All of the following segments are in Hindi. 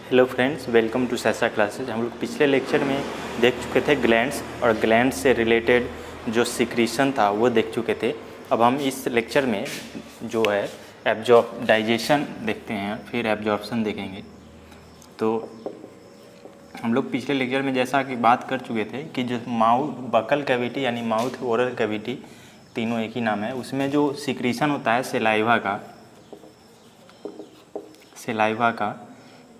Hello friends, welcome to Saisa classes. हम लोग पिछले लेक्चर में देख चुके थे ग्लैंड्स और ग्लैंड्स से रिलेटेड जो सिक्रीशन था वो देख चुके थे। अब हम इस लेक्चर में जो है डाइजेशन देखते हैं, फिर एब्जॉर्प्शन देखेंगे। तो हम लोग पिछले लेक्चर में जैसा कि बात कर चुके थे कि जो बकल कैविटी यानी माउथ ओरल कैविटी, तीनों एक ही नाम है, उसमें जो सिक्रीशन होता है सेलाइवा का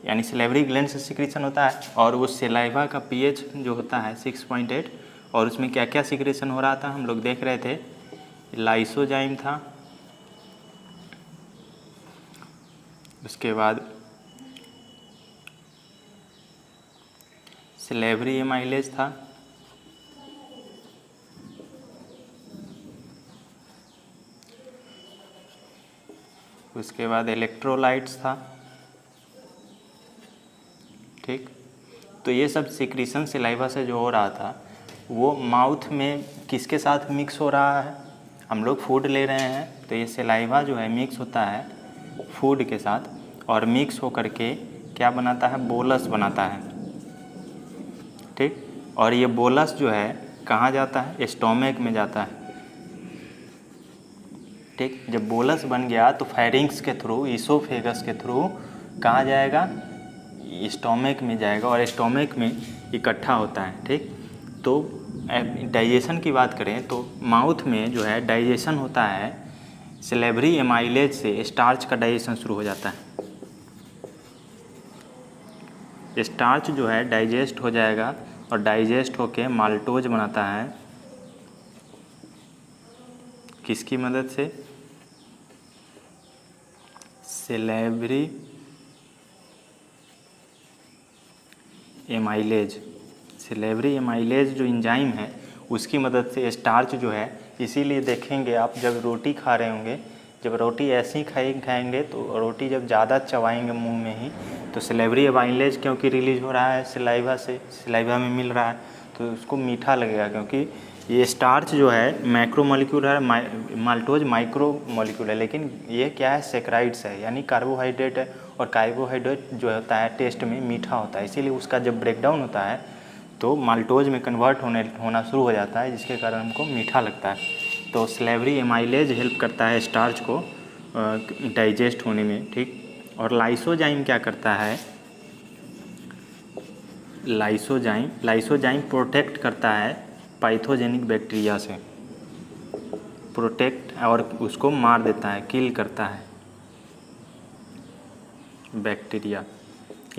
यानी सेलेवरी ग्लैंड से सिक्रीशन होता है। और वो सेलाइवा का पीएच जो होता है 6.8, और उसमें क्या क्या सिक्रीशन हो रहा था हम लोग देख रहे थे। लाइसोजाइम था, उसके बाद सेलेवरी एमाइलेज था, उसके बाद इलेक्ट्रोलाइट्स था। ठीक, तो ये सब सिक्रीशन सेलाइवा से जो हो रहा था वो माउथ में किसके साथ मिक्स हो रहा है। हम लोग फूड ले रहे हैं तो ये सेलाइवा जो है मिक्स होता है फूड के साथ, और मिक्स होकर के क्या बनाता है, बोलस बनाता है। ठीक, और ये बोलस जो है कहाँ जाता है, स्टोमक में जाता है। ठीक, जब बोलस बन गया तो फेरिंग्स के थ्रू, ईसोफेगस के थ्रू कहाँ जाएगा, स्टोमक में जाएगा, और स्टोमक में इकट्ठा होता है। ठीक, तो डाइजेशन की बात करें तो माउथ में जो है डाइजेशन होता है, सेलेवरी एमाइलेज से स्टार्च का डाइजेशन शुरू हो जाता है। स्टार्च जो है डाइजेस्ट हो जाएगा और डाइजेस्ट होके माल्टोज बनाता है। किसकी मदद से, सेलेवरी एमाइलेज। सेलेवरी एमाइलेज जो एंजाइम है उसकी मदद से स्टार्च जो है, इसीलिए देखेंगे आप जब रोटी खा रहे होंगे, जब रोटी ऐसी खाएंगे तो रोटी जब ज़्यादा चबाएंगे मुंह में ही तो सेलेवरी एमाइलेज क्योंकि रिलीज हो रहा है सेलाइवा से, सेलाइवा में मिल रहा है तो उसको मीठा लगेगा। क्योंकि ये स्टार्च जो है मैक्रो मॉलिक्यूल है, माल्टोज माइक्रो मॉलिक्यूल है, लेकिन ये क्या है, सैकराइड्स है यानी कार्बोहाइड्रेट है। और कार्बोहाइड्रेट जो होता है टेस्ट में मीठा होता है, इसीलिए उसका जब ब्रेकडाउन होता है तो माल्टोज में कन्वर्ट होना शुरू हो जाता है, जिसके कारण हमको मीठा लगता है। तो सेलेवरी एमाइलेज हेल्प करता है स्टार्च को डाइजेस्ट होने में। ठीक, और लाइसोजाइम क्या करता है, लाइसोजाइम प्रोटेक्ट करता है पैथोजेनिक बैक्टीरिया से, प्रोटेक्ट और उसको मार देता है, किल करता है बैक्टीरिया।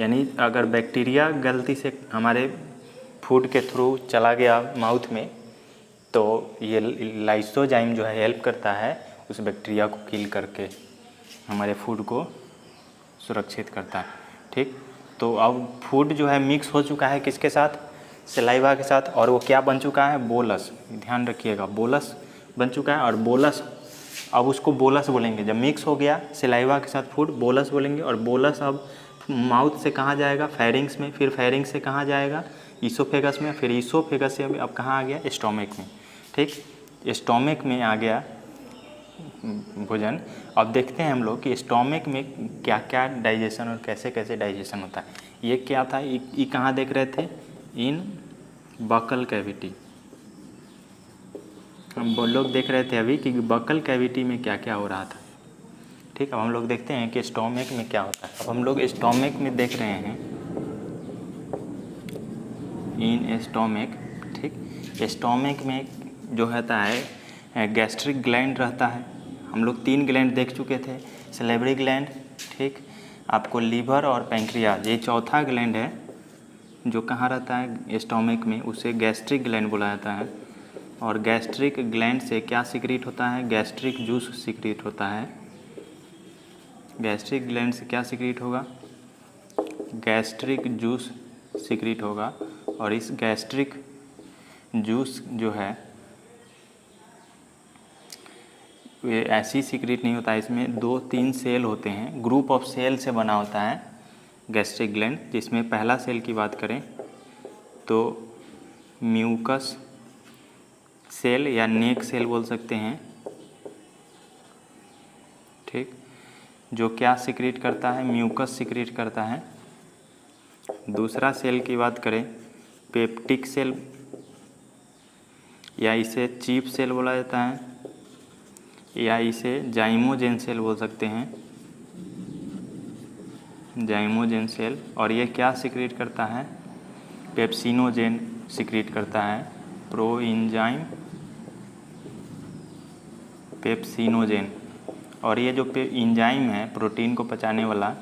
यानी अगर बैक्टीरिया गलती से हमारे फूड के थ्रू चला गया माउथ में तो ये लाइसोजाइम जो है हेल्प करता है उस बैक्टीरिया को किल करके हमारे फूड को सुरक्षित करता है। ठीक, तो अब फूड जो है मिक्स हो चुका है किसके साथ, सेलाइवा के साथ, और वो क्या बन चुका है, बोलस। ध्यान रखिएगा, बोलस बन चुका है। और बोलस, अब उसको बोलस बोलेंगे जब मिक्स हो गया सेलाइवा के साथ फूड, बोलस बोलेंगे। और बोलस अब माउथ से कहाँ जाएगा, फेरिंग्स में, फिर फेरिंग्स से कहाँ जाएगा, ईसोफेगस में, फिर ईसोफेगस से अब कहाँ आ गया, स्टोमक में। ठीक, स्टोमक में आ गया भोजन। अब देखते हैं हम लोग कि स्टोमक में क्या क्या डाइजेशन और कैसे कैसे डाइजेशन होता है। ये क्या था, ये कहाँ देख रहे थे, इन बकल कैविटी। हम लोग देख रहे थे अभी कि बकल कैविटी में क्या क्या हो रहा था। ठीक, अब हम लोग देखते हैं कि स्टोमक में क्या होता है। अब हम लोग स्टोमक में देख रहे हैं, इन स्टोमक। ठीक, स्टोमक में जो होता है गैस्ट्रिक ग्लैंड रहता है। हम लोग 3 ग्लैंड देख चुके थे, सेलेवरी ग्लैंड, ठीक, आपको लीवर और पैंक्रियाज, ये चौथा ग्लैंड है जो कहाँ रहता है, स्टोमक में, उसे गैस्ट्रिक ग्लैंड बोला जाता है। और गैस्ट्रिक ग्लैंड से क्या सिक्रीट होता है, गैस्ट्रिक जूस सिक्रीट होता है। गैस्ट्रिक ग्लैंड से क्या सिक्रीट होगा, गैस्ट्रिक जूस सिक्रीट होगा। और इस गैस्ट्रिक जूस जो है ये ऐसी सिक्रीट नहीं होता है, इसमें 2-3 सेल होते हैं, ग्रुप ऑफ सेल से बना होता है गैस्ट्रिक ग्लैंड। जिसमें पहला सेल की बात करें तो म्यूकस सेल या नेक सेल बोल सकते हैं। ठीक, जो क्या सिक्रीट करता है, म्यूकस सिक्रीट करता है। दूसरा सेल की बात करें पेप्टिक सेल, या इसे चीफ सेल बोला जाता है, या इसे जाइमोजेन सेल बोल सकते हैं, जाइमोजेन सेल। और ये क्या सिक्रीट करता है? पेप्सिनोजेन सिक्रीट करता है, प्रोइंजाइम पेप्सिनोजेन। और ये जो इंजाइम है प्रोटीन को पचाने वाला,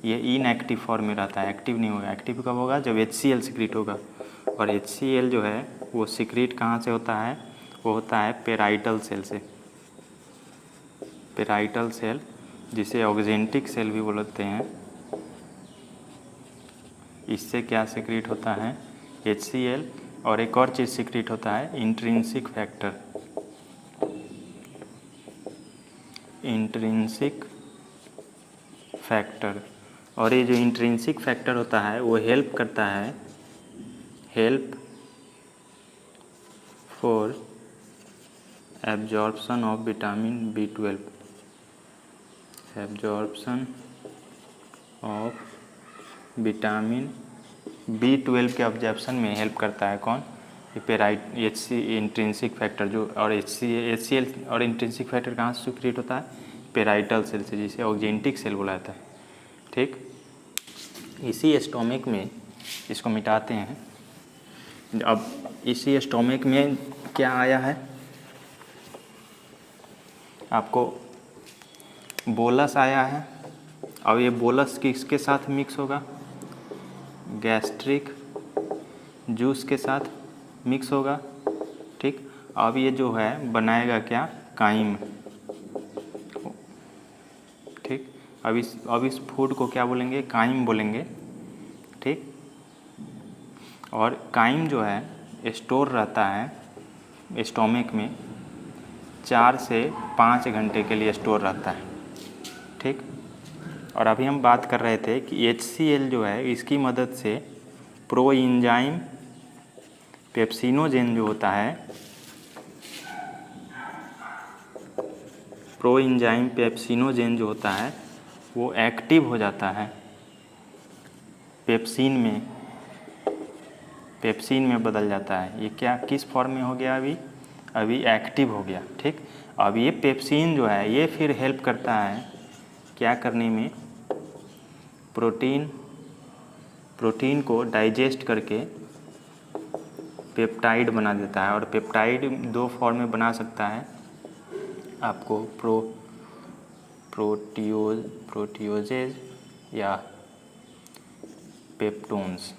ये इनएक्टिव फॉर्म में रहता है, एक्टिव नहीं होगा। एक्टिव कब होगा? जब HCl सिक्रीट होगा। और HCl जो है वो सिक्रीट कहाँ से होता है? वो होता है पेराइटल सेल से। पेराइटल सेल, जिसे ऑक्जेंटिक सेल भी बोलते हैं, इससे क्या सिक्रीट होता है? HCl। और एक और चीज़ सिक्रीट होता है इंट्रिंसिक फैक्टर। Intrinsic factor. और ये जो इंट्रिंसिक फैक्टर होता है वो हेल्प करता है, help for absorption of vitamin B12, absorption of vitamin B12 के ऑब्जॉर्प्शन में हेल्प करता है कौन? ये पेराइट इंट्रिंसिक फैक्टर जो। और HCl और इंट्रिंसिक फैक्टर कहाँ से सिक्रीट होता है? पेराइटल सेल से, जिसे ऑक्जेंटिक सेल बोला जाता है। ठीक, इसी स्टोमिक में इसको मिटाते हैं। अब इसी स्टोमिक में क्या आया है आपको? बोलस आया है। अब ये बोलस किसके साथ मिक्स होगा? गैस्ट्रिक जूस के साथ मिक्स होगा। ठीक, अब ये जो है बनाएगा क्या? काइम। ठीक, अब इस फूड को क्या बोलेंगे? काइम बोलेंगे। ठीक, और काइम जो है स्टोर रहता है स्टोमिक में 4 से 5 घंटे के लिए स्टोर रहता है। ठीक, और अभी हम बात कर रहे थे कि HCl जो है इसकी मदद से प्रोइंजाइम पेप्सिनोजेन जो होता है, प्रोइंजाइम पेप्सिनोजेन जो होता है वो एक्टिव हो जाता है पेप्सिन में बदल जाता है। ये क्या किस फॉर्म में हो गया? अभी एक्टिव हो गया। ठीक, अब ये पेप्सिन जो है ये फिर हेल्प करता है क्या करने में? प्रोटीन को डाइजेस्ट करके पेप्टाइड बना देता है। और पेप्टाइड 2 फॉर्म में बना सकता है आपको, प्रोटियोजेज या पेप्टोन्स।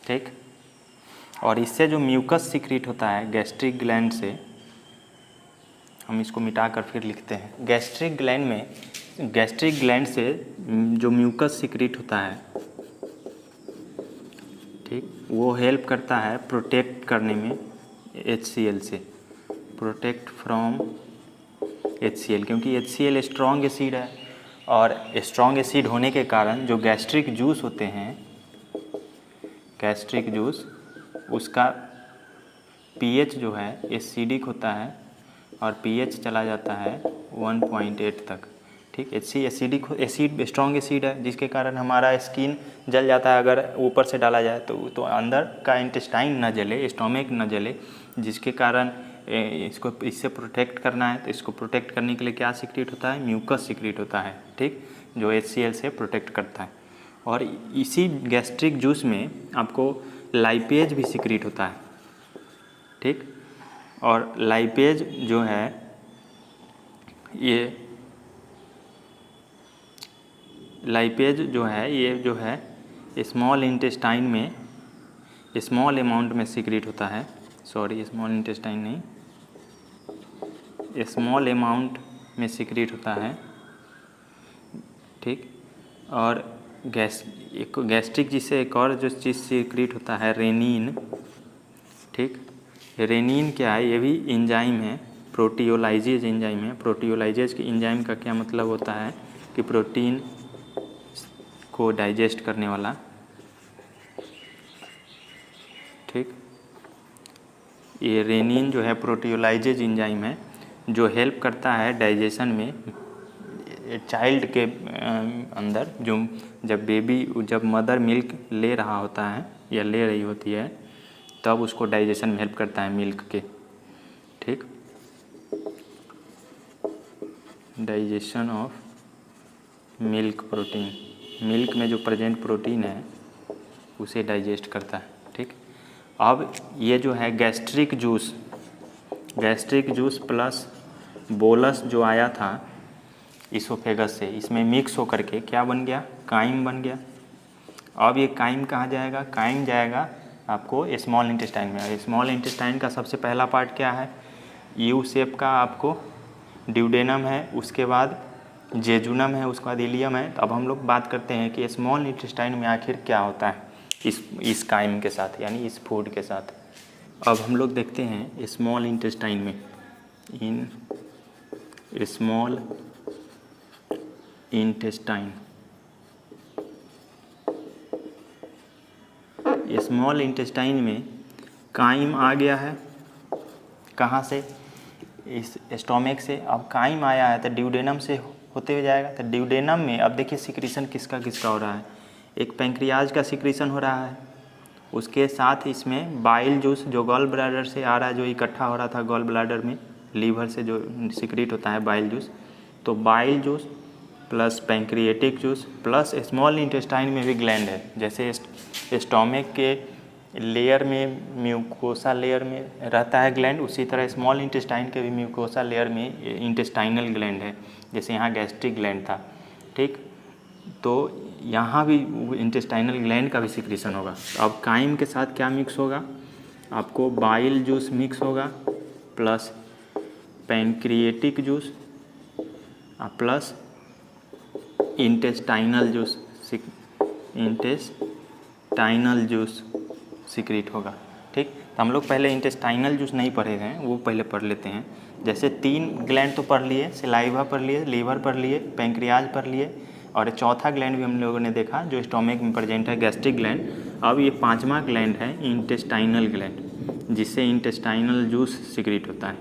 ठीक, और इससे जो म्यूकस सिक्रीट होता है गैस्ट्रिक ग्लैंड से, हम इसको मिटाकर फिर लिखते हैं। गैस्ट्रिक ग्लैंड से जो म्यूकस सिक्रीट होता है, ठीक, वो हेल्प करता है प्रोटेक्ट करने में HCl से, प्रोटेक्ट फ्रॉम HCl, क्योंकि HCl स्ट्रॉन्ग एसिड है। और स्ट्रॉन्ग एसिड होने के कारण जो गैस्ट्रिक जूस होते हैं, गैस्ट्रिक जूस, उसका pH जो है एसिडिक होता है और pH चला जाता है 1.8 तक। ठीक, एसिड स्ट्रॉन्ग एसिड है, जिसके कारण हमारा स्किन जल जाता है अगर ऊपर से डाला जाए तो अंदर का इंटेस्टाइन न जले, स्टोमिक न जले, जिसके कारण इससे प्रोटेक्ट करना है। तो इसको प्रोटेक्ट करने के लिए क्या सिक्रीट होता है? म्यूकस सिक्रीट होता है। ठीक, जो HCl से प्रोटेक्ट करता है। और इसी गैस्ट्रिक जूस में आपको लाइपेज भी सिक्रीट होता है। ठीक, और लाइपेज जो है ये स्मॉल इंटेस्टाइन में स्मॉल अमाउंट में सिक्रीट होता है। सॉरी, स्मॉल इंटेस्टाइन नहीं, स्मॉल अमाउंट में सिक्रीट होता है। ठीक, और गैस्ट्रिक जिससे एक और जो चीज़ सिक्रीट होता है रेनिन। ठीक, रेनिन क्या है? ये भी एंजाइम है, प्रोटियोलाइजेज एंजाइम है। प्रोटियोलाइजेज के एंजाइम का क्या मतलब होता है? कि प्रोटीन को डाइजेस्ट करने वाला। ठीक, ये रेनिन जो है प्रोटियोलाइजेज एंजाइम है जो हेल्प करता है डाइजेशन में चाइल्ड के अंदर जो जब मदर मिल्क ले रहा होता है या ले रही होती है तब उसको डाइजेशन में हेल्प करता है मिल्क के। ठीक, digestion of milk protein, milk में जो प्रेजेंट प्रोटीन है उसे डाइजेस्ट करता है। ठीक, अब ये जो है गैस्ट्रिक जूस प्लस बोलस जो आया था इसोफेगस से, इसमें मिक्स होकर के क्या बन गया, काइम बन गया। अब ये काइम कहाँ जाएगा, काइम जाएगा आपको स्मॉल इंटेस्टाइन में। स्मॉल इंटेस्टाइन का सबसे पहला पार्ट क्या है, यू शेप का आपको ड्यूडेनम है, उसके बाद जेजुनम है, उसके बाद इलियम है। तो अब हम लोग बात करते हैं कि स्मॉल इंटेस्टाइन में आखिर क्या होता है इस काइम के साथ, यानी इस फूड के साथ। अब हम लोग देखते हैं स्मॉल इंटेस्टाइन में, in small intestine, small intestine में काइम आ गया है, कहाँ से, इस स्टोमक से। अब काइम आया है तो ड्यूडेनम से होते हुए जाएगा। तो ड्यूडेनम में अब देखिए सिक्रीशन किसका हो रहा है, एक पैंक्रियाज का सिक्रीशन हो रहा है, उसके साथ इसमें बाइल जूस जो गॉल ब्लैडर से आ रहा है, जो इकट्ठा हो रहा था गॉल ब्लैडर में, लीवर से जो सिक्रीट होता है बाइल जूस। तो bile juice plus pancreatic juice plus small intestine में भी ग्लैंड है। जैसे स्टोमक के लेयर में म्यूकोसा लेयर में रहता है ग्लैंड, उसी तरह स्मॉल इंटेस्टाइन के भी म्यूकोसा लेयर में इंटेस्टाइनल ग्लैंड है, जैसे यहाँ गैस्ट्रिक ग्लैंड था। ठीक, तो यहाँ भी इंटेस्टाइनल ग्लैंड का भी सिक्रीशन होगा। अब काइम के साथ क्या मिक्स होगा, आपको बाइल जूस मिक्स होगा plus pancreatic juice plus intestinal juice secrete होगा। ठीक, तो हम लोग पहले इंटेस्टाइनल जूस नहीं पढ़े हैं, वो पहले पढ़ लेते हैं। जैसे 3 ग्लैंड तो पढ़ लिए, सलाइवा पढ़ लिए, लीवर पढ़ लिए, पैंक्रियाज पढ़ लिए, और चौथा ग्लैंड भी हम लोगों ने देखा जो स्टोमक में प्रेजेंट है, गैस्ट्रिक ग्लैंड। अब ये 5वां ग्लैंड है इंटेस्टाइनल ग्लैंड, जिससे इंटेस्टाइनल जूस सिक्रीट होता है,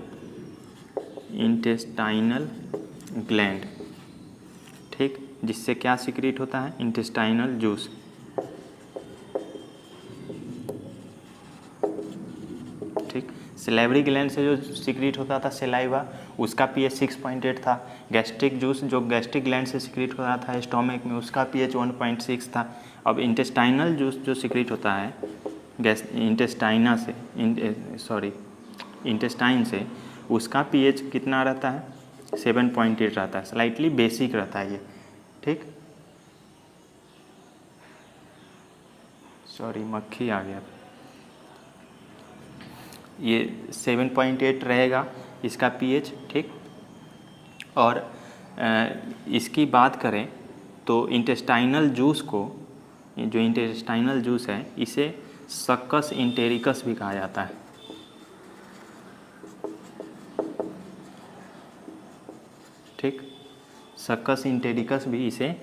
इंटेस्टाइनल ग्लैंड। ठीक, जिससे क्या सिक्रीट होता है, इंटेस्टाइनल जूस। ठीक, सलेवरी ग्लैंड से जो सिक्रीट होता था सेलाइवा, उसका pH 6.8 था। गैस्ट्रिक जूस जो गैस्ट्रिक ग्लैंड से सिक्रीट हो रहा था स्टोमक में, उसका pH 1.6 था। अब इंटेस्टाइनल जूस जो सिक्रीट होता है इंटेस्टाइन से, उसका pH कितना रहता है, 7.8 रहता है, स्लाइटली बेसिक रहता है ये। ठीक, सॉरी मक्खी आ गया, ये 7.8 रहेगा इसका pH। ठीक, और इसकी बात करें तो इंटेस्टाइनल जूस को, जो इंटेस्टाइनल जूस है, इसे सक्कस इंटेरिकस भी कहा जाता है। ठीक, सक्कस इंटेरिकस भी इसे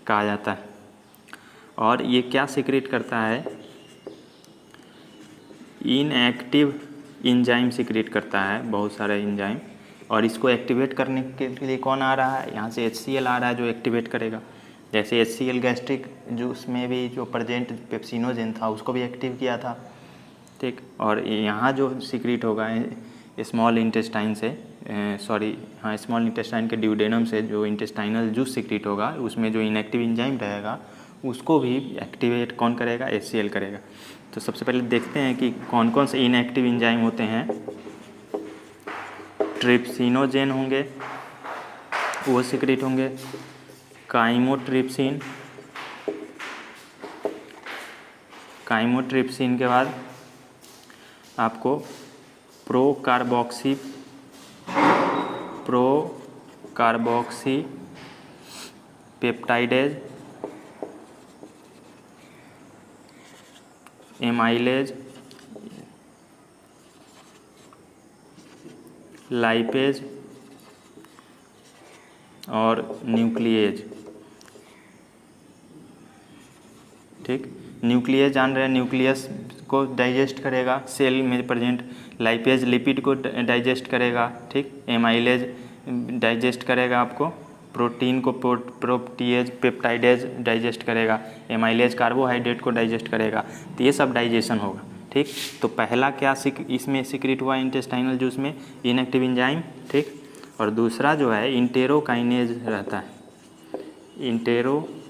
कहा जाता है। और ये क्या सिक्रेट करता है, इनएक्टिव एंजाइम सिक्रेट करता है, बहुत सारे एंजाइम। और इसको एक्टिवेट करने के लिए कौन आ रहा है, यहाँ से HCl आ रहा है जो एक्टिवेट करेगा। जैसे HCl गैस्ट्रिक जूस में भी जो प्रेजेंट पेप्सिनोजेन था उसको भी एक्टिव किया था। ठीक, और यहाँ जो सिक्रेट होगा स्मॉल इंटेस्टाइन से, स्मॉल इंटेस्टाइन के ड्यूडेनम से जो इंटेस्टाइनल जूस सिक्रेट होगा, उसमें जो इनएक्टिव एंजाइम रहेगा उसको भी एक्टिवेट कौन करेगा, HCl करेगा। तो सबसे पहले देखते हैं कि कौन कौन से इनएक्टिव एंजाइम होते हैं। ट्रिप्सिनोजेन होंगे, वो सिक्रेट होंगे, काइमोट्रिप्सिन के बाद आपको प्रोकार्बोक्सी पेप्टाइडेज, एमाइलेज, लाइपेज और न्यूक्लिएज। ठीक, न्यूक्लियस जान रहे हैं, न्यूक्लियस को डाइजेस्ट करेगा, सेल में प्रेजेंट। लाइपेज लिपिड को डाइजेस्ट करेगा। ठीक, एमाइलेज डाइजेस्ट करेगा आपको प्रोटीन को प्रोटीएज पेप्टाइडेज डाइजेस्ट करेगा, एमाइलेज कार्बोहाइड्रेट को डाइजेस्ट करेगा, तो ये सब डाइजेशन होगा। ठीक, तो पहला क्या इसमें सिक्रीट हुआ इंटेस्टाइनल जूस में, इनएक्टिव एंजाइम। ठीक, और दूसरा जो है इंटेरोकाइनेज रहता है, इंटेरोकाइनेज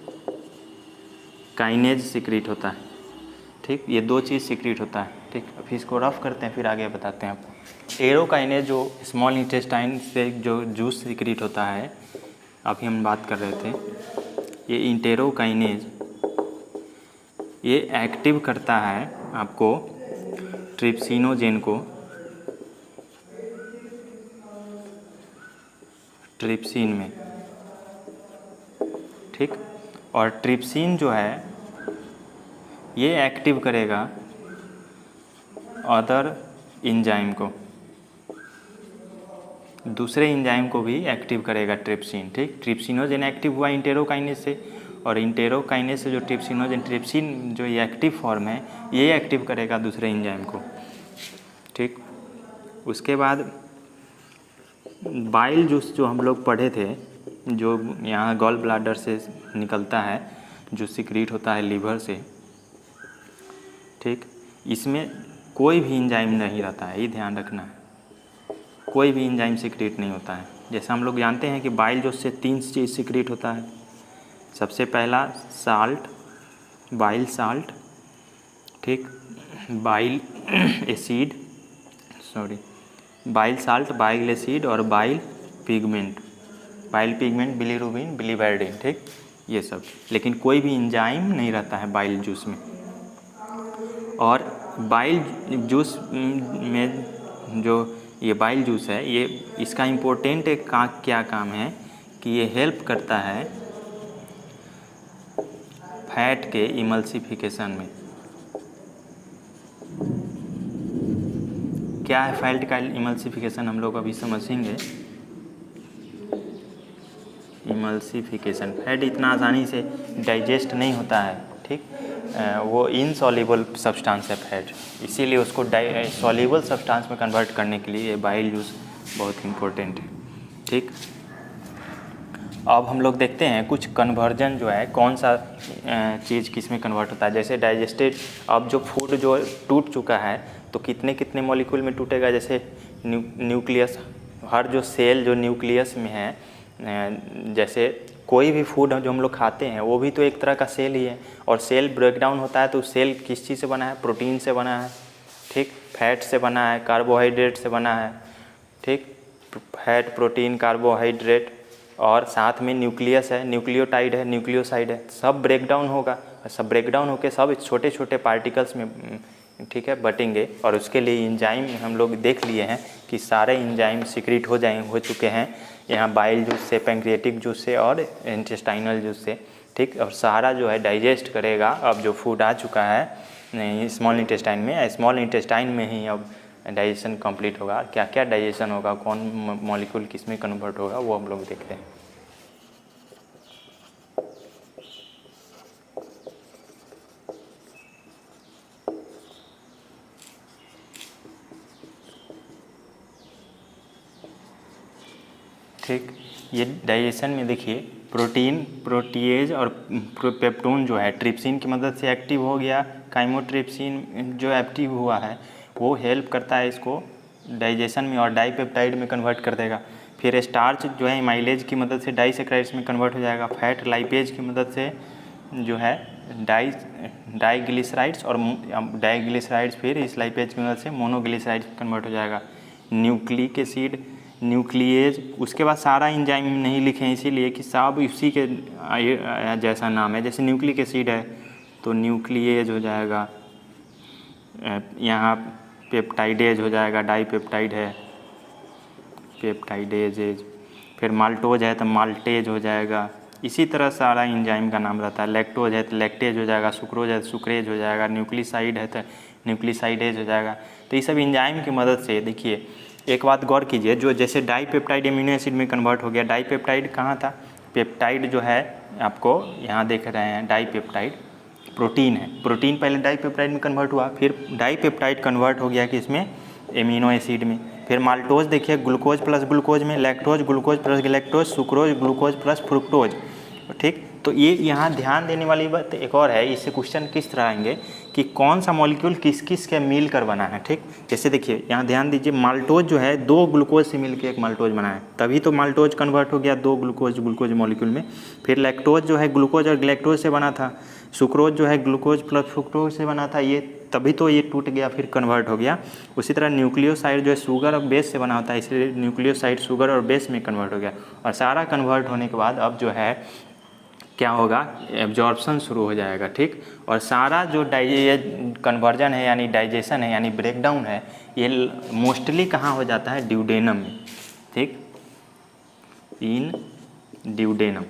सिक्रीट होता है। ठीक, ये दो चीज़ सिक्रीट होता है। ठीक, अभी इसको रफ करते हैं फिर आगे बताते हैं आपको। एरोकाइनेज जो स्मॉल इंटेस्टाइन से जो जूस सिक्रीट होता है, अभी हम बात कर रहे थे, ये इंटेरोकाइनेज ये एक्टिव करता है आपको ट्रिप्सिनोजेन को, ट्रिप्सिन में। ठीक, और ट्रिप्सिन जो है ये एक्टिव करेगा अदर एंजाइम को, दूसरे एंजाइम को भी एक्टिव करेगा ट्रिप्सिन। ठीक, ट्रिप्सिनोजेन एक्टिव हुआ इंटेरोकाइनेज से, और इंटेरोकाइनेज से जो ट्रिप्सिनोजेन, ट्रिप्सिन जो ये एक्टिव फॉर्म है ये एक्टिव करेगा दूसरे एंजाइम को। ठीक, उसके बाद बाइल जूस जो हम लोग पढ़े थे, जो यहाँ गॉल ब्लाडर से निकलता है, जो सिक्रीट होता है लीवर से। ठीक, इसमें कोई भी एंजाइम नहीं रहता है, ये ध्यान रखना है, कोई भी एंजाइम सिक्रीट नहीं होता है। जैसे हम लोग जानते हैं कि बाइल जूस से 3 चीज़ सिक्रीट होता है। सबसे पहला साल्ट, बाइल साल्ट। ठीक, bile acid, bile salt, bile acid और बाइल पिगमेंट, बिलीरुबिन, बिलीवर्डिन। ठीक, ये सब, लेकिन कोई भी एंजाइम नहीं रहता है बाइल जूस में। और बाइल जूस में जो ये बाइल जूस है, ये इसका इम्पोर्टेंट एक क्या काम है कि ये हेल्प करता है फैट के इमल्सिफिकेशन में। क्या है फैट का इमल्सिफिकेशन, हम लोग अभी समझेंगे। इमल्सिफिकेशन, फैट इतना आसानी से डाइजेस्ट नहीं होता है। ठीक, वो इनसॉल्युबल सब्सटेंस है फैट, इसीलिए उसको सॉल्युबल सब्सटेंस में कन्वर्ट करने के लिए ये बाइल जूस बहुत इम्पोर्टेंट है। ठीक, अब हम लोग देखते हैं कुछ कन्वर्जन जो है, कौन सा चीज़ किस में कन्वर्ट होता है। जैसे डाइजेस्टेड, अब जो फूड जो टूट चुका है तो कितने कितने मॉलिक्यूल में टूटेगा। जैसे न्यूक्लियस, हर जो सेल जो न्यूक्लियस में है, जैसे कोई भी फूड जो हम लोग खाते हैं वो भी तो एक तरह का सेल ही है, और सेल ब्रेक डाउन होता है तो सेल किस चीज़ से बना है, प्रोटीन से बना है। ठीक, फैट से बना है, कार्बोहाइड्रेट से बना है। ठीक, फैट, प्रोटीन, कार्बोहाइड्रेट, और साथ में न्यूक्लियस है, न्यूक्लियोटाइड है, न्यूक्लियोसाइड है, सब ब्रेक डाउन होगा, सब ब्रेक डाउन होकर सब छोटे छोटे पार्टिकल्स में, ठीक है, बटेंगे। और उसके लिए एंजाइम हम लोग देख लिए हैं कि सारे एंजाइम सिक्रीट हो चुके हैं यहाँ बाइल जूस से, पैंक्रियाटिक जूस से और इंटेस्टाइनल जूस से। ठीक, और सारा जो है डाइजेस्ट करेगा अब जो फूड आ चुका है स्मॉल इंटेस्टाइन में, स्मॉल इंटेस्टाइन में ही अब डाइजेशन कंप्लीट होगा। क्या क्या डाइजेशन होगा, कौन मॉलिक्यूल किस में कन्वर्ट होगा, वो हम लोग देखते हैं। ठीक, ये डाइजेशन में देखिए प्रोटीन, प्रोटीएज और पेप्टोन जो है ट्रिप्सिन की मदद से एक्टिव हो गया। काइमोट्रिप्सिन जो एक्टिव हुआ है वो हेल्प करता है इसको डाइजेशन में और डाईपेप्टाइड में कन्वर्ट कर देगा। फिर स्टार्च जो है माइलेज की मदद से डाईसेक्राइड्स में कन्वर्ट हो जाएगा। फैट लाइपेज की मदद से जो है डाईग्लिसराइड्स, और डाईग्लिसराइड्स फिर इस लाइपेज की मदद से मोनोग्लिसराइड्स में कन्वर्ट हो जाएगा। न्यूक्लिक एसिड, न्यूक्लिएज, उसके बाद सारा एंजाइम नहीं लिखे हैं इसीलिए कि सब उसी के जैसा नाम है। जैसे न्यूक्लिक एसिड है तो न्यूक्लिएज हो जाएगा, यहाँ पेप्टाइडेज हो जाएगा, डाईपेप्टाइड है पेप्टाइडेज। फिर माल्टोज है तो माल्टेज हो जाएगा। इसी तरह सारा एंजाइम का नाम रहता है। लैक्टोज है तो लैक्टेज हो जाएगा, सुक्रोज है तो सुक्रेज हो जाएगा, न्यूक्लिसाइड है तो न्यूक्लिसाइडेज हो जाएगा। तो ये सब एंजाइम की मदद से, देखिए एक बात गौर कीजिए, जो जैसे डाईपेप्टाइड एमिनो एसिड में कन्वर्ट हो गया। डाईपेप्टाइड कहाँ था, पेप्टाइड जो है आपको यहाँ देख रहे हैं, डाईपेप्टाइड प्रोटीन है, प्रोटीन पहले डाईपेप्टाइड में कन्वर्ट हुआ, फिर डाईपेप्टाइड कन्वर्ट हो गया कि इसमें एमिनो एसिड में, फिर माल्टोज देखिए ग्लूकोज प्लस ग्लूकोज में, lactose glucose plus galactose, sucrose glucose plus fructose. ठीक, तो ये यहाँ ध्यान देने वाली बात एक और है, इससे क्वेश्चन किस तरह आएंगे कि कौन सा मॉलिक्यूल किस किस के मिल कर बना है। ठीक, जैसे देखिए यहाँ ध्यान दीजिए, माल्टोज जो है 2 ग्लूकोज से मिलकर एक माल्टोज बना है, तभी तो माल्टोज कन्वर्ट हो गया 2 ग्लूकोज मॉलिक्यूल में। फिर लैक्टोज जो है ग्लूकोज और गैलेक्टोज से बना था, सुक्रोज जो है ग्लूकोज प्लस फ्रुक्टोज से बना था, ये तभी तो ये टूट गया फिर कन्वर्ट हो गया। उसी तरह न्यूक्लियोसाइड जो है शुगर और बेस से बना होता है, इसलिए न्यूक्लियोसाइड शुगर और बेस में कन्वर्ट हो गया। और सारा कन्वर्ट होने के बाद अब जो है क्या होगा, एब्जॉर्प्शन शुरू हो जाएगा। ठीक, और सारा जो कन्वर्जन है यानी डाइजेशन है यानी ब्रेकडाउन है, ये मोस्टली कहाँ हो जाता है, ड्यूडेनम में। ठीक, इन ड्यूडेनम,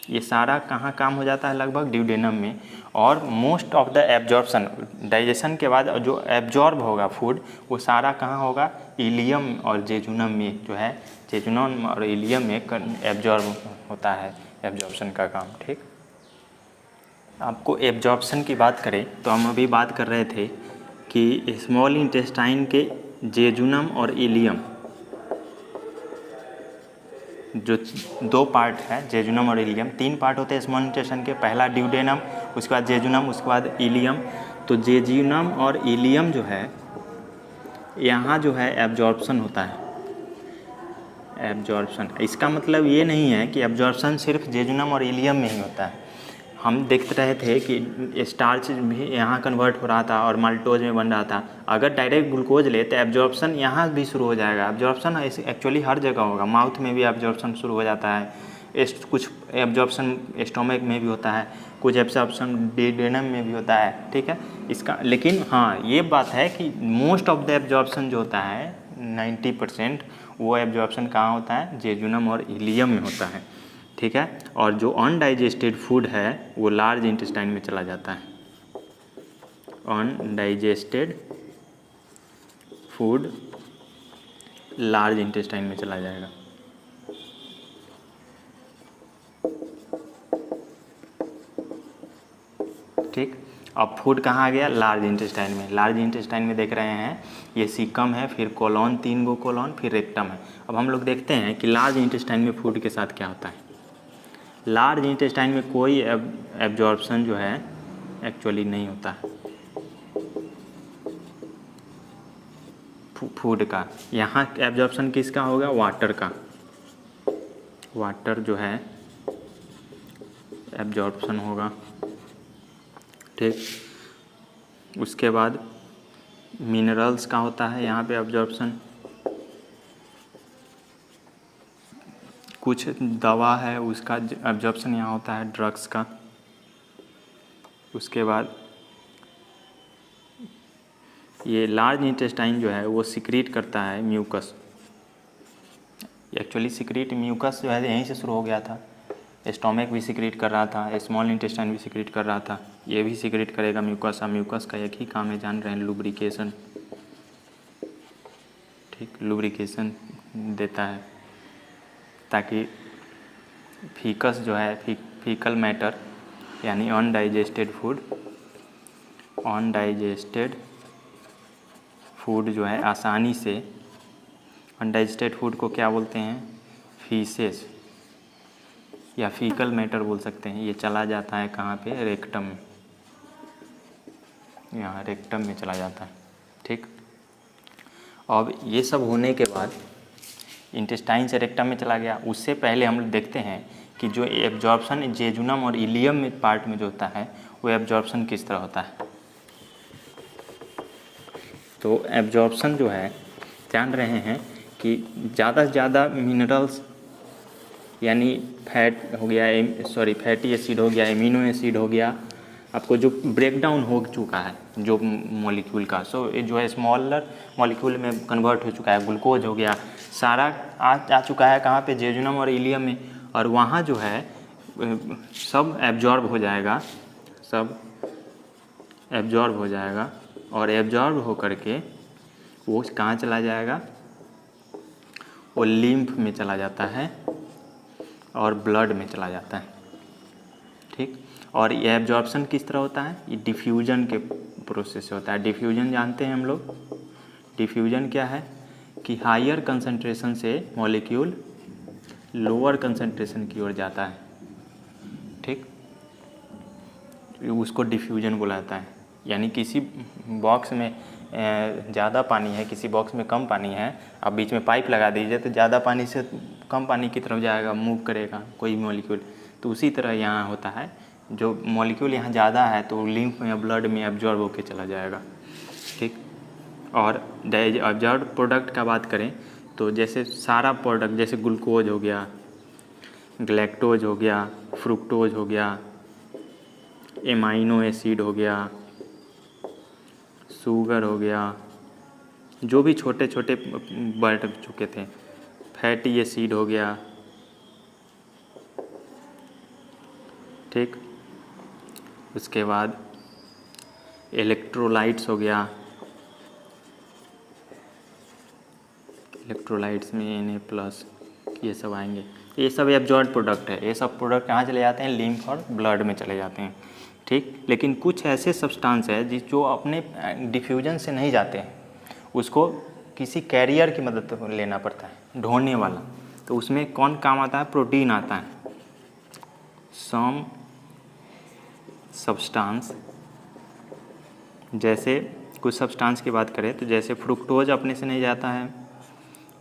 ये सारा कहाँ काम हो जाता है, लगभग ड्यूडेनम में। और most of the absorption, digestion के बाद जो एब्जॉर्ब होगा फूड, वो सारा कहाँ होगा, इलियम और जेजुनम में, जो है जेजुनम और इलियम में एब्जॉर्ब होता है एब्जॉर्प्शन का काम। ठीक, आपको एब्जॉर्प्शन की बात करें तो हम अभी बात कर रहे थे कि स्मॉल इंटेस्टाइन के जेजुनम और इलियम जो 2 पार्ट है, जेजुनम और इलियम, 3 पार्ट होते हैं स्मॉल इंटेस्टाइन के, पहला ड्यूडेनम, उसके बाद जेजुनम, उसके बाद इलियम। तो जेजुनम और इलियम जो है यहाँ जो है एब्जॉर्प्शन होता है, एब्जॉर्प्शन। इसका मतलब ये नहीं है कि एब्जॉर्प्शन सिर्फ जेजुनम और इलियम में ही होता है। हम देखते रहे थे कि स्टार्च भी यहाँ कन्वर्ट हो रहा था और माल्टोज में बन रहा था। अगर डायरेक्ट ग्लूकोज ले तो एब्जॉर्प्शन यहाँ भी शुरू हो जाएगा। एब्जॉर्प्शन एक्चुअली हर जगह होगा, माउथ में भी एब्जॉर्प्शन शुरू हो जाता है, कुछ एब्जॉर्प्शन स्टोमक में भी होता है, कुछ एब्जॉर्प्शन ड्यूडेनम में भी होता है। ठीक है, इसका लेकिन हाँ ये बात है कि मोस्ट ऑफ द एब्जॉर्प्शन जो होता है 90% वो एब्जॉर्प्शन कहाँ होता है, जेजुनम और इलियम में होता है। ठीक है, और जो अनडाइजेस्टेड फूड है वो लार्ज इंटेस्टाइन में चला जाता है। अनडाइजेस्टेड फूड लार्ज इंटेस्टाइन में चला जाएगा। ठीक, अब फूड कहाँ आ गया, लार्ज इंटेस्टाइन में। लार्ज इंटेस्टाइन में देख रहे हैं ये सीकम है, फिर कोलॉन, 3 गो कोलॉन, फिर रेक्टम है। अब हम लोग देखते हैं कि लार्ज इंटेस्टाइन में फूड के साथ क्या होता है। लार्ज इंटेस्टाइन में कोई एब्जॉर्प्शन जो है एक्चुअली नहीं होता है फूड का। यहाँ एब्जॉर्प्शन किसका होगा, वाटर का। वाटर जो है एब्जॉर्प्शन होगा। ठीक, उसके बाद मिनरल्स का होता है यहाँ पे एब्जॉर्प्शन। कुछ दवा है उसका एब्जॉर्प्शन यहाँ होता है, ड्रग्स का। उसके बाद ये लार्ज इंटेस्टाइन जो है वो सिक्रीट करता है म्यूकस। एक्चुअली सिक्रीट म्यूकस जो है यहीं से शुरू हो गया था, स्टोमक भी सिक्रीट कर रहा था, स्मॉल इंटेस्टाइन भी सिक्रीट कर रहा था, ये भी सिक्रीट करेगा म्यूकस। और म्यूकस का एक ही काम है, जान रहे हैं, लुब्रिकेशन। ठीक, लुब्रिकेशन देता है ताकि फीकस जो है फीकल मैटर यानी अनडाइजेस्टेड फूड जो है आसानी से, अनडाइजेस्टेड फूड को क्या बोलते हैं, फीसेस या फीकल मैटर बोल सकते हैं, ये चला जाता है कहाँ पे, रेक्टम में। यहाँ रेक्टम में चला जाता है। ठीक, अब ये सब होने के बाद इंटेस्टाइन से रेक्टम में चला गया। उससे पहले हम लोग देखते हैं कि जो एब्जॉर्प्शन जेजुनम और इलियम में पार्ट में जो होता है वो एब्जॉर्प्शन किस तरह होता है। तो एब्जॉर्प्शन जो है जान रहे हैं कि ज़्यादा से ज़्यादा मिनरल्स यानी फैट हो गया, फैटी एसिड हो गया, एमिनो एसिड हो गया, आपको जो ब्रेकडाउन हो चुका है जो मॉलिक्यूल का, सो ये जो है स्मॉलर मॉलिक्यूल में कन्वर्ट हो चुका है, ग्लूकोज हो गया, सारा आ चुका है कहाँ पे, जेजुनम और इलियम में। और वहाँ जो है सब एब्जॉर्ब हो जाएगा, सब एब्जॉर्ब हो जाएगा। और एब्जॉर्ब हो करके वो कहाँ चला जाएगा, वो लिम्फ में चला जाता है और ब्लड में चला जाता है। ठीक, और ये एब्जॉर्प्शन किस तरह होता है, ये डिफ्यूजन के प्रोसेस से होता है। डिफ्यूजन जानते हैं हम लोग, डिफ्यूजन क्या है कि हायर कंसंट्रेशन से मॉलिक्यूल लोअर कंसंट्रेशन की ओर जाता है, ठीक, उसको डिफ्यूजन बोला जाता है। यानी किसी बॉक्स में ज़्यादा पानी है, किसी बॉक्स में कम पानी है, आप बीच में पाइप लगा दीजिए तो ज़्यादा पानी से कम पानी की तरफ जाएगा, मूव करेगा कोई मॉलिक्यूल। तो उसी तरह यहाँ होता है, जो मॉलिक्यूल यहाँ ज़्यादा है तो लिम्फ या ब्लड में एब्जॉर्ब होकर चला जाएगा, ठीक। और ऑब्जर्व प्रोडक्ट का बात करें तो जैसे सारा प्रोडक्ट, जैसे ग्लूकोज हो गया, ग्लैक्टोज हो गया, फ्रुक्टोज हो गया, एमाइनो एसिड हो गया, शुगर हो गया, जो भी छोटे छोटे बढ़ चुके थे, फैटी एसिड हो गया, ठीक। उसके बाद इलेक्ट्रोलाइट्स हो गया, इलेक्ट्रोलाइट्स में Na+, ये सब आएंगे। ये सब एब्जॉर्ब प्रोडक्ट है। ये सब प्रोडक्ट कहाँ चले जाते हैं? लिम्फ और ब्लड में चले जाते हैं, ठीक। लेकिन कुछ ऐसे सब्सटेंस है जो अपने डिफ्यूजन से नहीं जाते हैं, उसको किसी कैरियर की मदद लेना पड़ता है, ढोने वाला। तो उसमें कौन काम आता है? प्रोटीन आता है। सम सब्सटेंस, जैसे कुछ सब्सटेंस की बात करें तो जैसे फ्रुक्टोज अपने से नहीं जाता है,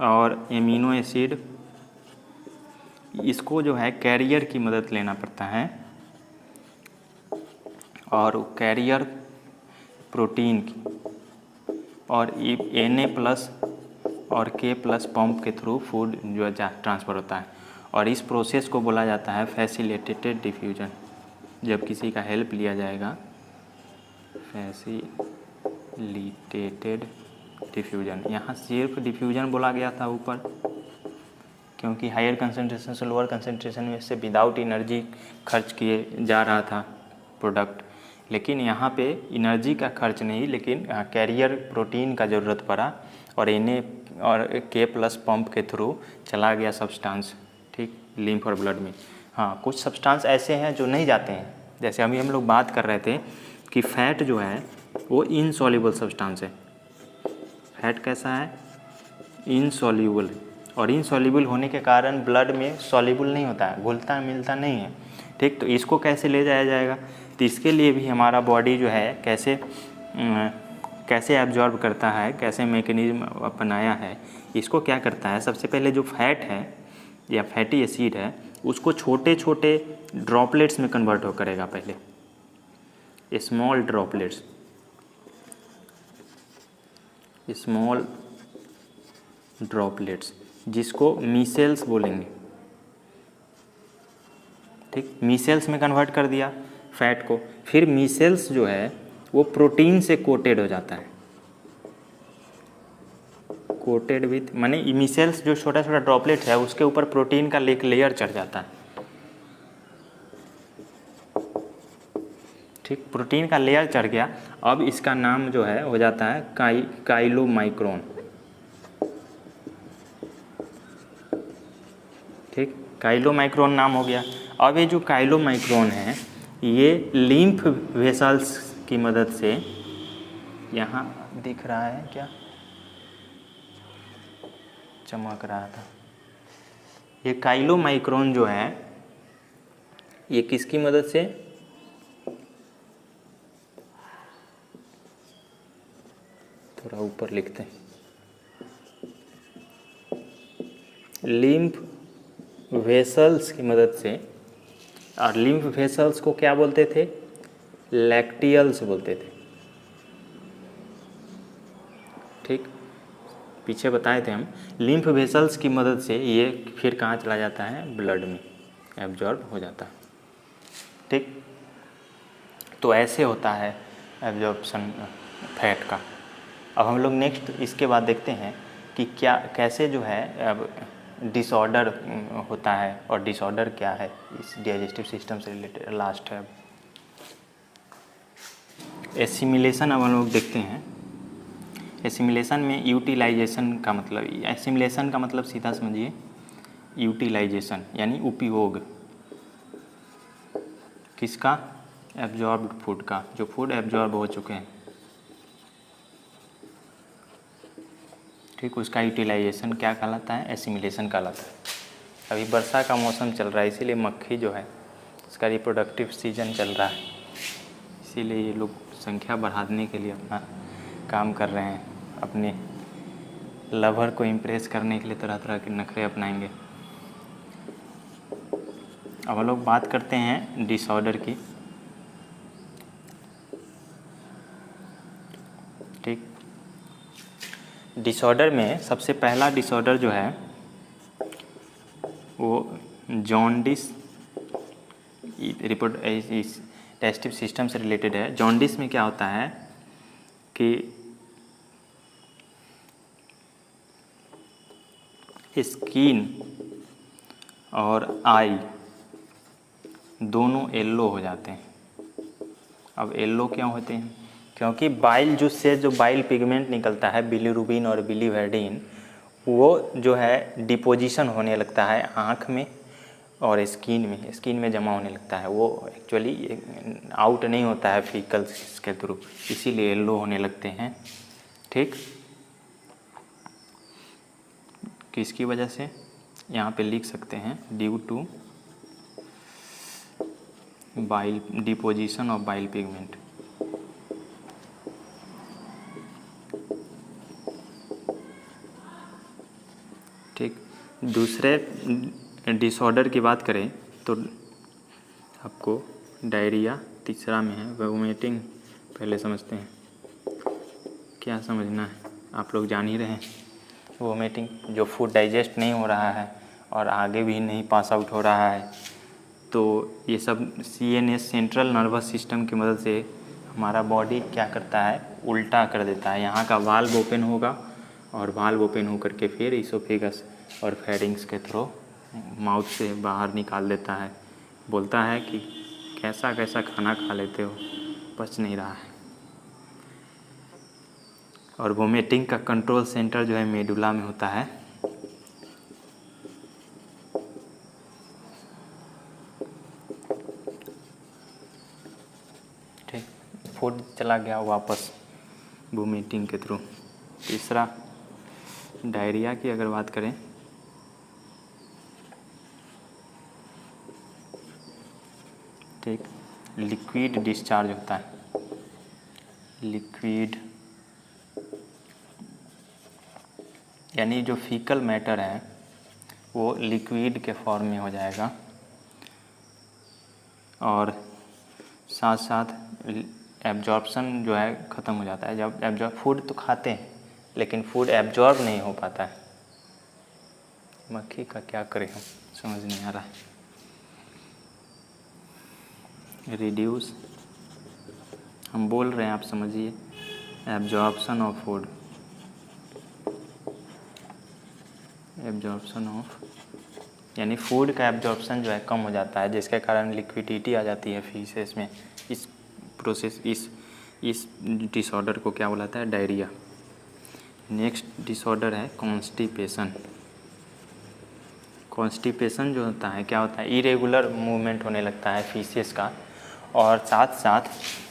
और एमिनो एसिड, इसको जो है कैरियर की मदद लेना पड़ता है, और कैरियर प्रोटीन की, और Na+ और K+ पंप के थ्रू फूड जो है ट्रांसफ़र होता है। और इस प्रोसेस को बोला जाता है फैसिलिटेटेड डिफ्यूजन। जब किसी का हेल्प लिया जाएगा, फैसिलिटेटेड डिफ्यूजन। यहाँ सिर्फ डिफ्यूजन बोला गया था ऊपर, क्योंकि हायर कंसंट्रेशन से लोअर कंसंट्रेशन में से विदाउट एनर्जी खर्च किए जा रहा था प्रोडक्ट। लेकिन यहाँ पे एनर्जी का खर्च नहीं, लेकिन कैरियर प्रोटीन का ज़रूरत पड़ा, और Na और K+ पंप के थ्रू चला गया सब्सटेंस, ठीक, लिम्फ और ब्लड में। हाँ, कुछ सब्सटेंस ऐसे हैं जो नहीं जाते हैं। जैसे अभी हम लोग बात कर रहे थे कि फ़ैट जो है वो इनसॉल्युबल सब्सटेंस है। फैट कैसा है? इनसॉल्युबल। और इनसॉल्युबल होने के कारण ब्लड में सॉल्युबल नहीं होता है, घुलता मिलता नहीं है, ठीक। तो इसको कैसे ले जाया जाएगा? तो इसके लिए भी हमारा बॉडी जो है कैसे एब्जॉर्ब करता है, कैसे मैकेनिज्म अपनाया है। इसको क्या करता है, सबसे पहले जो फैट है या फैटी एसिड है, उसको छोटे छोटे ड्रॉपलेट्स में कन्वर्ट हो करेगा पहले, स्मॉल ड्रॉपलेट्स, स्मॉल ड्रॉपलेट्स, जिसको मीसेल्स बोलेंगे, ठीक। मीसेल्स में कन्वर्ट कर दिया फैट को। फिर मीसेल्स जो है वो प्रोटीन से कोटेड हो जाता है, कोटेड विथ, माने मीसेल्स जो छोटा छोटा ड्रॉपलेट है उसके ऊपर प्रोटीन का एक लेयर चढ़ जाता है, ठीक। प्रोटीन का लेयर चढ़ गया। अब इसका नाम जो है हो जाता है काइलोमाइक्रोन, ठीक। काइलोमाइक्रोन नाम हो गया। अब ये जो काइलोमाइक्रोन है ये लिम्फ वेसल्स की मदद से, यहाँ दिख रहा है क्या? चमक रहा था। ये काइलोमाइक्रोन जो है ये किसकी मदद से? थोड़ा ऊपर लिखते हैं, लिम्फ वेसल्स की मदद से। और लिम्फ वेसल्स को क्या बोलते थे? लैक्टियल्स बोलते थे, ठीक। पीछे बताए थे हम। लिम्फ वेसल्स की मदद से ये फिर कहाँ चला जाता है? ब्लड में एब्जॉर्ब हो जाता है, ठीक। तो ऐसे होता है एब्जॉर्प्शन फैट का। अब हम लोग नेक्स्ट इसके बाद देखते हैं कि कैसे जो है अब डिसऑर्डर होता है, और डिसऑर्डर क्या है इस डाइजेस्टिव सिस्टम से रिलेटेड लास्ट है। एसिमिलेशन अब हम लोग देखते हैं। एसिमिलेशन में यूटिलाइजेशन का मतलब, एसिमिलेशन का मतलब सीधा समझिए, यूटिलाइजेशन यानी उपयोग किसका? एब्जॉर्ब्ड फूड का, जो फूड एब्जॉर्ब हो चुके हैं। ठीक, उसका यूटिलाइजेशन क्या कहलाता है, एसिमिलेशन कहलाता है। अभी वर्षा का मौसम चल रहा है, इसीलिए मक्खी जो है इसका रिप्रोडक्टिव सीजन चल रहा है, इसीलिए ये लोग संख्या बढ़ाने के लिए अपना काम कर रहे हैं, अपने लवर को इम्प्रेस करने के लिए तरह तरह के नखरे अपनाएंगे। अब हम लोग बात करते हैं डिसऑर्डर की। ठीक, डिसऑर्डर में सबसे पहला डिसऑर्डर जो है वो जॉन्डिस, डाइजेस्टिव सिस्टम से रिलेटेड है। जॉन्डिस में क्या होता है कि स्किन और आई दोनों येलो हो जाते हैं। अब येलो क्यों होते हैं, क्योंकि बाइल जूस से जो बाइल पिगमेंट निकलता है बिलीरुबिन और बिलीवर्डिन, वो जो है डिपोजिशन होने लगता है आँख में और स्किन में जमा होने लगता है। वो एक्चुअली आउट नहीं होता है फीकल्स के थ्रू, इसीलिए येलो होने लगते हैं। ठीक, किसकी वजह से, यहाँ पे लिख सकते हैं due to bile deposition of bile pigment. ठीक, दूसरे डिसऑर्डर की बात करें तो आपको डायरिया तीसरा में है, वोमिटिंग पहले समझते हैं। क्या समझना है, आप लोग जान ही रहे हैं। वोमिटिंग, जो फूड डाइजेस्ट नहीं हो रहा है और आगे भी नहीं पास आउट हो रहा है, तो ये सब CNS सेंट्रल नर्वस सिस्टम की मदद से हमारा बॉडी क्या करता है, उल्टा कर देता है। यहाँ का वाल्व ओपन होगा और वाल्व ओपन होकर के फिर इसोफेगस और फेरिंग्स के थ्रू माउथ से बाहर निकाल देता है। बोलता है कि कैसा कैसा खाना खा लेते हो, पच नहीं रहा है। और वोमिटिंग का कंट्रोल सेंटर जो है मेडुला में होता है। ठीक, फूड चला गया वापस वोमिटिंग के थ्रू। तीसरा डायरिया की अगर बात करें, ठीक, लिक्विड डिस्चार्ज होता है। लिक्विड यानी जो फीकल मैटर है वो लिक्विड के फॉर्म में हो जाएगा और साथ साथ एब्जॉर्प्शन जो है ख़त्म हो जाता है। जब फूड तो खाते हैं लेकिन फूड एब्जॉर्ब नहीं हो पाता है। मक्खी का क्या करें हम, समझ नहीं आ रहा है। रिड्यूस, हम बोल रहे हैं आप समझिए, absorption of food, absorption of यानी फूड का एब्जॉर्प्शन जो है कम हो जाता है, जिसके कारण लिक्विडिटी आ जाती है फीसेस में। इस प्रोसेस इस डिसऑर्डर को क्या बुलाता है, डायरिया। नेक्स्ट डिसऑर्डर है कॉन्स्टिपेशन। कॉन्स्टिपेशन जो होता है क्या होता है, इरेगुलर मूवमेंट होने लगता है फीसेस का और साथ साथ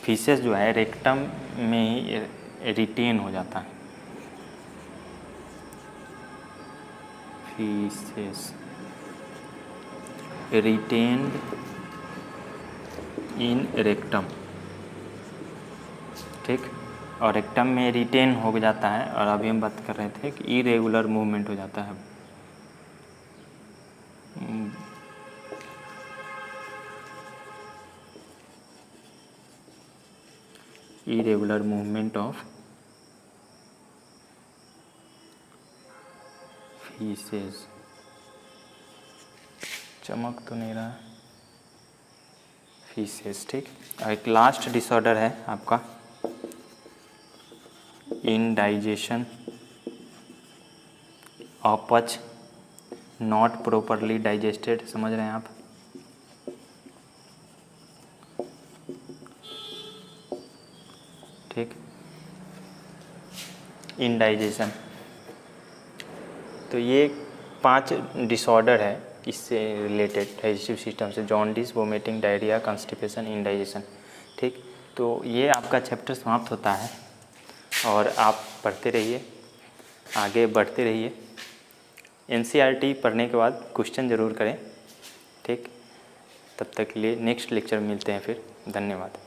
फीसेस जो है रेक्टम में ही रिटेन हो जाता है। फीसेस रिटेन्ड इन रेक्टम, ठीक, और रेक्टम में रिटेन हो जाता है। और अभी हम बात कर रहे थे कि इरेगुलर मूवमेंट हो जाता है। इरेगुलर मूवमेंट ऑफ फीसेस, चमक तो नहीं रहा, फीसेस, ठीक। और एक लास्ट डिसऑर्डर है आपका इनडाइजेशन, अपच, नॉट प्रॉपरली डाइजेस्टेड, समझ रहे हैं आप। ठीक, इनडाइजेशन, तो ये 5 डिसऑर्डर है इससे रिलेटेड डाइजेस्टिव सिस्टम से, jaundice, vomiting, diarrhoea, constipation, indigestion. ठीक, तो ये आपका चैप्टर समाप्त होता है और आप पढ़ते रहिए। आगे बढ़ते रहिए। NCERT पढ़ने के बाद क्वेश्चन ज़रूर करें, ठीक। तब तक के लिए नेक्स्ट लेक्चर में मिलते हैं फिर। धन्यवाद।